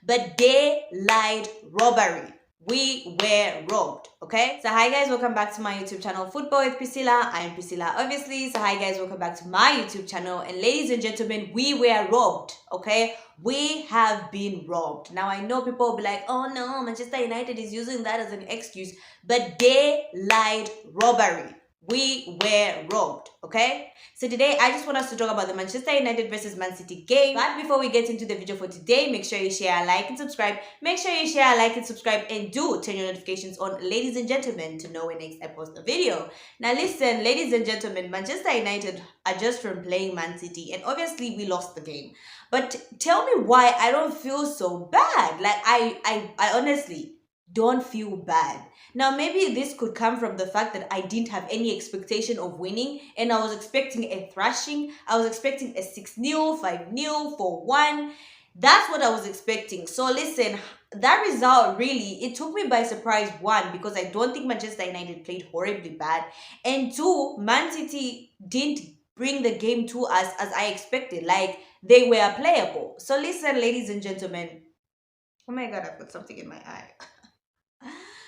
but daylight robbery. We were robbed, okay? So hi guys, welcome back to my YouTube channel, Football with Priscilla. I am Priscilla, obviously. So hi guys, welcome back to my YouTube channel. And ladies and gentlemen, we were robbed, okay? We have been robbed. Now I know people will be like, oh no, Manchester United is using that as an excuse, but daylight robbery. We were robbed, okay? So today I just want us to talk about the Manchester United versus Man City game. But before we get into the video for today, make sure you share, like, and subscribe. Make sure you share, like, and subscribe, and do turn your notifications on, ladies and gentlemen, to know when next I post a video. Now listen, ladies and gentlemen, Manchester United are just from playing Man City, and obviously we lost the game. But tell me why I don't feel so bad. Like I honestly don't feel bad. Now, maybe this could come from the fact that I didn't have any expectation of winning, and I was expecting a thrashing. I was expecting a 6-0, 5-0, 4-1. That's what I was expecting. So listen, that result really, it took me by surprise, one, because I don't think Manchester United played horribly bad, and two, Man City didn't bring the game to us as I expected. Like, they were playable. So listen, ladies and gentlemen. Oh my God, I put something in my eye.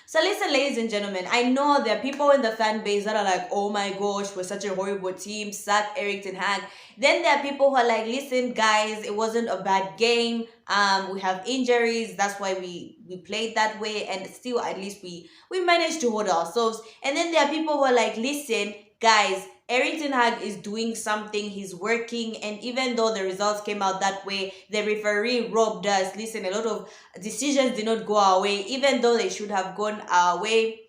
So listen, ladies and gentlemen, I know there are people in the fan base that are like, oh my gosh, we're such a horrible team, sack Erik ten Hag. Then there are people who are like, listen guys, it wasn't a bad game. We have injuries, that's why we played that way, and still at least we managed to hold ourselves. And then there are people who are like, listen guys, Erik ten Hag is doing something, he's working, and even though the results came out that way, the referee robbed us. Listen, a lot of decisions did not go our way, even though they should have gone our way.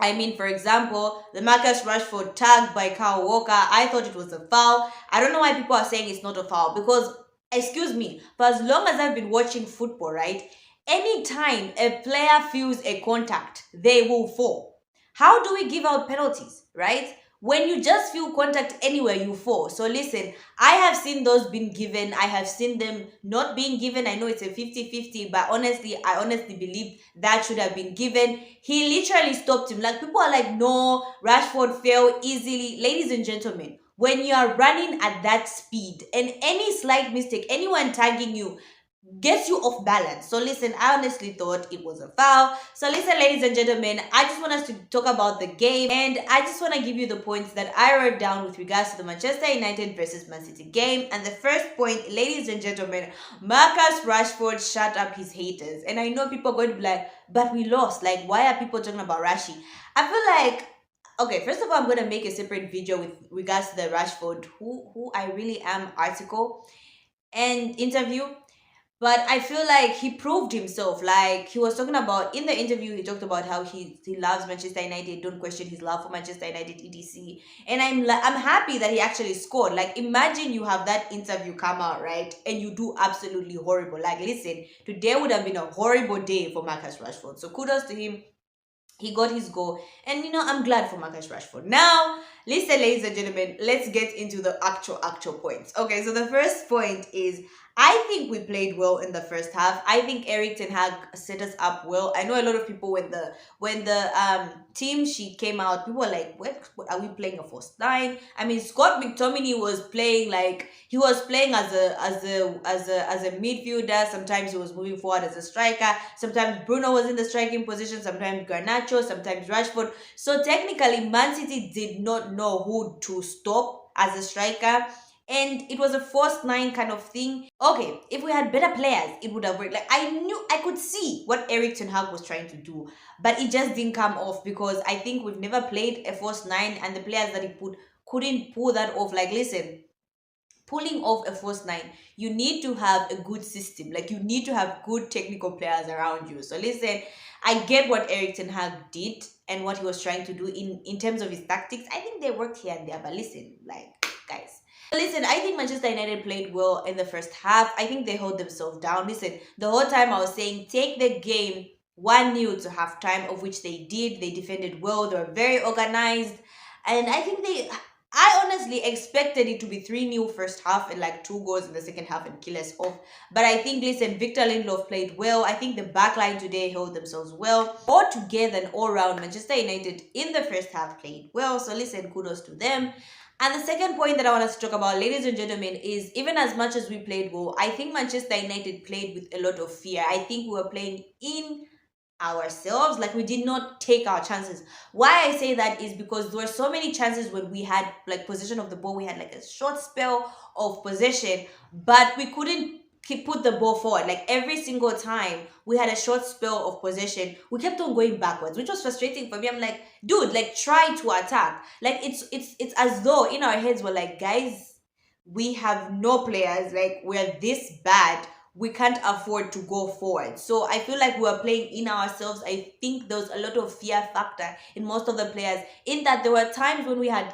I mean, for example, the Marcus Rashford tag by Kyle Walker, I thought it was a foul. I don't know why people are saying it's not a foul, because, excuse me, for as long as I've been watching football, right, anytime a player feels a contact, they will fall. How do we give out penalties, right? When you just feel contact anywhere, you fall. So listen, I have seen those being given. I have seen them not being given. I know it's a 50-50, but honestly, I honestly believe that should have been given. He literally stopped him. Like, people are like, no, Rashford fell easily. Ladies and gentlemen, when you are running at that speed and any slight mistake, anyone tagging you, gets you off balance. So listen, I honestly thought it was a foul. So listen, ladies and gentlemen, I just want us to talk about the game, and I just want to give you the points that I wrote down with regards to the Manchester United versus Man City game. And the first point, ladies and gentlemen, Marcus Rashford shut up his haters. And I know people are going to be like, but we lost. Like, why are people talking about Rashi? I feel like, okay, first of all, I'm going to make a separate video with regards to the Rashford who I really am article and interview. But I feel like he proved himself. Like, he was talking about, in the interview, he talked about how he loves Manchester United. Don't question his love for Manchester United, etc. And I'm happy that he actually scored. Like, imagine you have that interview come out, right? And you do absolutely horrible. Like, listen, today would have been a horrible day for Marcus Rashford. So kudos to him. He got his goal. And, I'm glad for Marcus Rashford. Now, listen, ladies and gentlemen, let's get into the actual points. Okay, so the first point is, I think we played well in the first half. I think Erik ten Hag set us up well. I know a lot of people, when the team sheet came out, people were like, what are we playing a first line? I mean, Scott McTominay was playing like he was playing as a midfielder. Sometimes he was moving forward as a striker. Sometimes Bruno was in the striking position. Sometimes Garnacho. Sometimes Rashford. So technically, Man City did not know who to stop as a striker. And it was a first 9 kind of thing. Okay, if we had better players, it would have worked. Like, I could see what Erik ten Hag was trying to do, but it just didn't come off, because I think we've never played a first 9, and the players that he put couldn't pull that off. Like, listen, pulling off a first 9, you need to have a good system. Like, you need to have good technical players around you. So listen, I get what Erik ten Hag did and what he was trying to do in terms of his tactics. I think they worked here and there, but listen, like, guys. Listen, I think Manchester United played well in the first half. I think they held themselves down. Listen, the whole time I was saying, take the game 1-0 to halftime, of which they did. They defended well. They were very organized. And I think I honestly expected it to be 3-0 first half and like 2 goals in the second half and kill us off. But I think, listen, Victor Lindelof played well. I think the backline today held themselves well. Altogether and all round, Manchester United in the first half played well. So listen, kudos to them. And the second point that I want us to talk about, ladies and gentlemen, is even as much as we played well, I think Manchester United played with a lot of fear. I think we were playing in ourselves, like we did not take our chances. Why I say that is because there were so many chances when we had like possession of the ball. We had like a short spell of possession, but we couldn't keep put the ball forward. Like every single time we had a short spell of possession, we kept on going backwards, which was frustrating for me. I'm like, dude, like try to attack. Like it's as though in our heads we're like, guys, we have no players, like we're this bad, we can't afford to go forward. So I feel like we are playing in ourselves. I think there was a lot of fear factor in most of the players, in that there were times when we had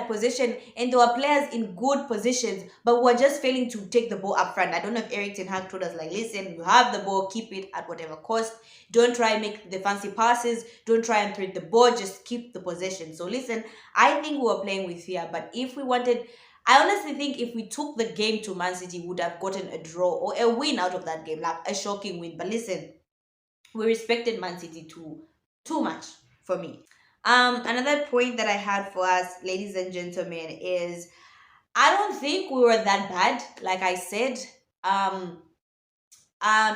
position and there were players in good positions, but we were just failing to take the ball up front. I don't know if Eric Ten Hag told us, like, listen, you have the ball, keep it at whatever cost. Don't try and make the fancy passes. Don't try and thread the ball. Just keep the possession. So listen, I think we were playing with fear, but if we wanted, I honestly think if we took the game to Man City, we would have gotten a draw or a win out of that game, like a shocking win. But listen, we respected Man City too much for me. Another point that I had for us, ladies and gentlemen, is I don't think we were that bad. Like I said, um,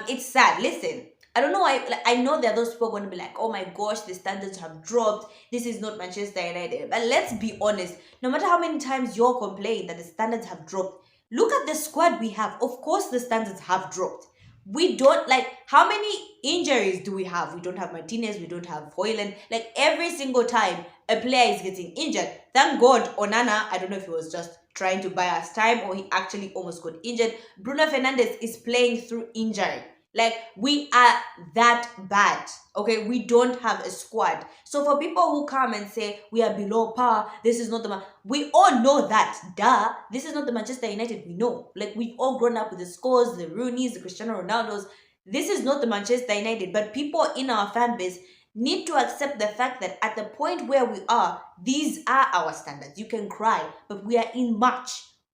it's sad. Listen, I don't know. I know that those people are going to be like, oh my gosh, the standards have dropped. This is not Manchester United. But let's be honest. No matter how many times you're complaining that the standards have dropped, look at the squad we have. Of course, the standards have dropped. We don't like how many injuries do we have? We don't have Martinez. We don't have Hoyland. Like every single time a player is getting injured. Thank God, Onana. I don't know if he was just trying to buy us time or he actually almost got injured. Bruno Fernandes is playing through injury. Like we are that bad. Okay, we don't have a squad. So for people who come and say we are below par, this is not the we all know that. Duh, this is not the Manchester United we know. Like we've all grown up with the scores, the Rooneys, the Cristiano Ronaldos. This is not the Manchester United, but people in our fan base need to accept the fact that at the point where we are, these are our standards. You can cry, but we are in March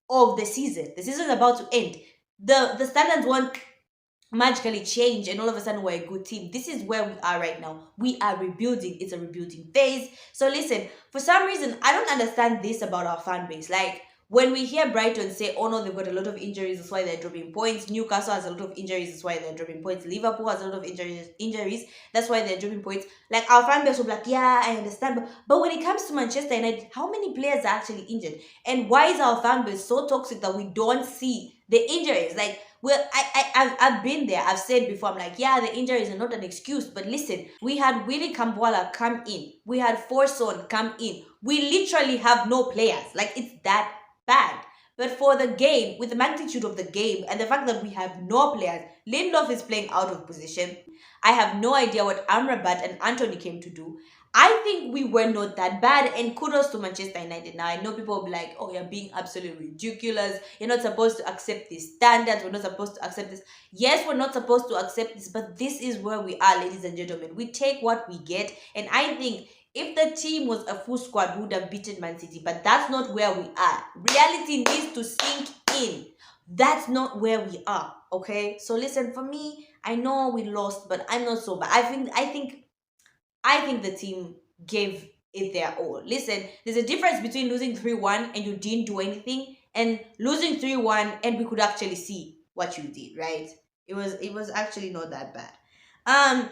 of the season. The season is about to end. The standards won't magically change and all of a sudden we're a good team. This is where we are right now. We are rebuilding. It's a rebuilding phase. So listen, for some reason I don't understand this about our fan base. Like when we hear Brighton say, oh no, they've got a lot of injuries, that's why they're dropping points. Newcastle has a lot of injuries, that's why they're dropping points. Liverpool has a lot of injuries, that's why they're dropping points. Like our fan base will be like, yeah, I understand. But when it comes to Manchester United, how many players are actually injured? And why is our fan base so toxic that we don't see the injuries? Like, well, I've been there. I've said before, I'm like, yeah, the injuries are not an excuse. But listen, we had Willie Kambuala come in. We had Forson come in. We literally have no players. Like, it's that bad. But for the game, with the magnitude of the game and the fact that we have no players, Lindelof is playing out of position. I have no idea what Amrabat and Anthony came to do. I think we were not that bad, and kudos to Manchester United. Now, I know people will be like, oh, you're being absolutely ridiculous. You're not supposed to accept these standards. We're not supposed to accept this. Yes, we're not supposed to accept this, but this is where we are, ladies and gentlemen. We take what we get, and I think if the team was a full squad, we would have beaten Man City, but that's not where we are. Reality needs to sink in. That's not where we are, okay? So listen, for me, I know we lost, but I'm not so bad. I think the team gave it their all. Listen, there's a difference between losing 3-1 and you didn't do anything and losing 3-1 and we could actually see what you did, right? It was actually not that bad. Um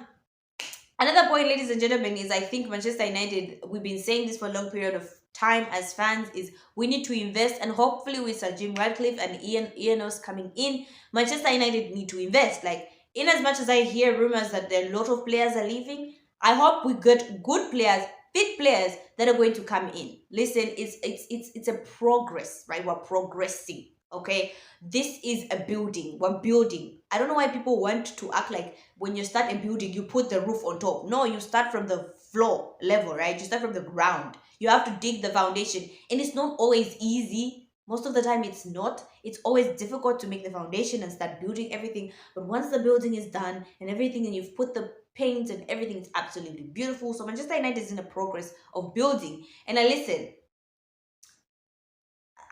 Another point, ladies and gentlemen, is I think Manchester United, we've been saying this for a long period of time as fans, is we need to invest, and hopefully with Sir Jim Radcliffe and Ian Enos coming in, Manchester United need to invest. Like, in as much as I hear rumors that there are a lot of players are leaving, I hope we get good players, fit players that are going to come in. Listen, it's a progress, right? We're progressing. Okay, this is a building. We're building. I don't know why people want to act like when you start a building, you put the roof on top. No, you start from the floor level, right? You start from the ground. You have to dig the foundation, and it's not always easy. Most of the time, it's not. It's always difficult to make the foundation and start building everything. But once the building is done and everything, and you've put the paint and everything, it's absolutely beautiful. So Manchester United is in the progress of building. And I listen,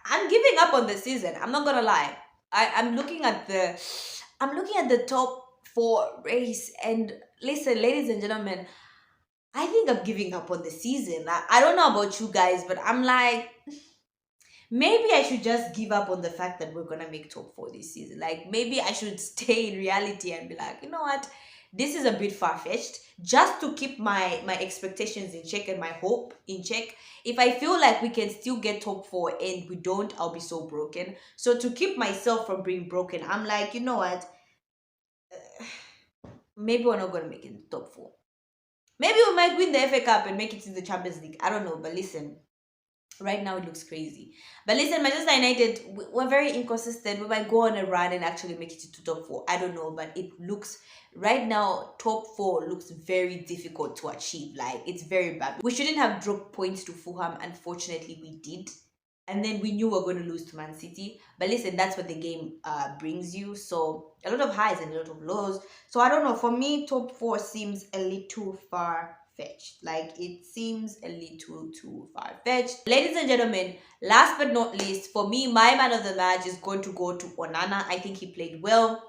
I'm giving up on the season. I'm not gonna lie. I'm looking at the top four race, and listen, ladies and gentlemen, I think I'm giving up on the season. I don't know about you guys, but I'm like, maybe I should just give up on the fact that we're gonna make top four this season. Like maybe I should stay in reality and be like, you know what, this is a bit far fetched. Just to keep my expectations in check and my hope in check. If I feel like we can still get top four and we don't, I'll be so broken. So to keep myself from being broken, I'm like, you know what, maybe we're not gonna make it top four. Maybe we might win the FA Cup and make it to the Champions League. I don't know, but listen, right now it looks crazy. But listen, Manchester United, we're very inconsistent. We might go on a run and actually make it to top four. I don't know, but it looks right now top four looks very difficult to achieve. Like it's very bad. We shouldn't have dropped points to Fulham. Unfortunately, we did. And then we knew we were going to lose to Man City. But listen, that's what the game brings you. So a lot of highs and a lot of lows. So I don't know. For me, top four seems a little far fetched. Like it seems a little too far fetched. Ladies and gentlemen, last but not least, for me, my man of the match is going to go to Onana. I think he played well.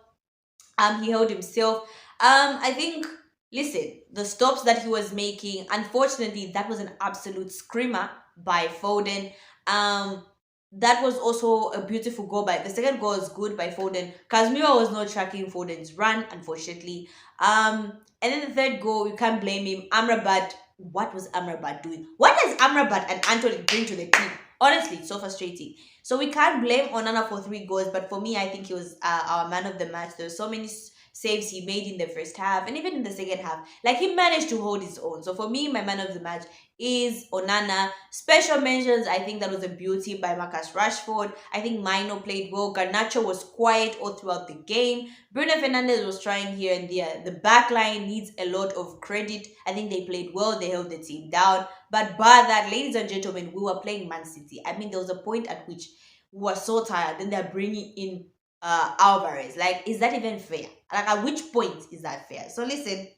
He held himself. I think. Listen, the stops that he was making, unfortunately, that was an absolute screamer by Foden. Um, that was also a beautiful goal by the second goal was good by Foden. Casemiro was not tracking Foden's run, unfortunately. And then the third goal, you can't blame him. Amrabat, what was Amrabat doing? What does Amrabat and Anthony bring to the team? Honestly, it's so frustrating. So we can't blame Onana for 3 goals, but for me, I think he was our man of the match. There were so many saves he made in the first half and even in the second half. Like he managed to hold his own. So for me, my man of the match is Onana. Special mentions, I think that was a beauty by Marcus Rashford. I think Mino played well. Garnacho was quiet all throughout the game. Bruno Fernandes was trying here and there. The back line needs a lot of credit. I think they played well. They held the team down. But bar that, ladies and gentlemen, we were playing Man City. I mean, there was a point at which we were so tired. Then they're bringing in Alvarez. Like, is that even fair? Like, at which point is that fair? So listen,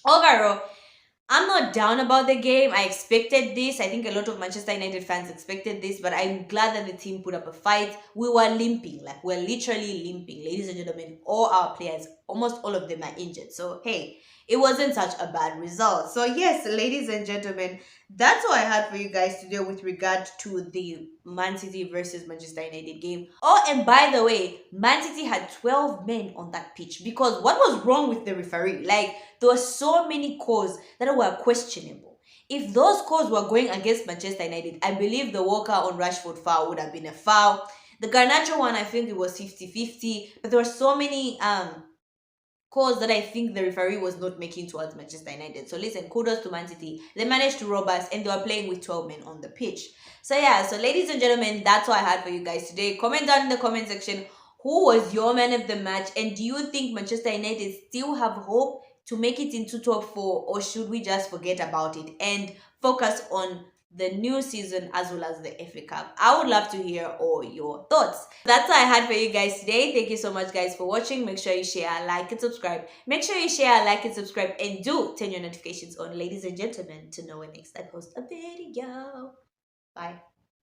overall, I'm not down about the game. I expected this. I think a lot of Manchester United fans expected this, but I'm glad that the team put up a fight. We were limping, like we're literally limping, ladies and gentlemen. All our players, almost all of them are injured. So hey, it wasn't such a bad result. So yes, ladies and gentlemen, that's all I had for you guys today with regard to the Man City versus Manchester United game. Oh, and by the way, Man City had 12 men on that pitch because what was wrong with the referee? Like, there were so many calls that were questionable. If those calls were going against Manchester United, I believe the Walker on Rashford foul would have been a foul. The Garnacho one, I think it was 50-50, but there were so many calls that I think the referee was not making towards Manchester United. So listen, kudos to Man City. They managed to rob us and they were playing with 12 men on the pitch. So yeah, so ladies and gentlemen, that's what I had for you guys today. Comment down in the comment section, who was your man of the match? And do you think Manchester United still have hope to make it into top four, or should we just forget about it and focus on the new season as well as the FA Cup? I would love to hear all your thoughts. That's all I had for you guys today. Thank you so much guys for watching. Make sure you share, like, and subscribe. Make sure you share, like, and subscribe, and do turn your notifications on, ladies and gentlemen, to know when next I post a video. Bye.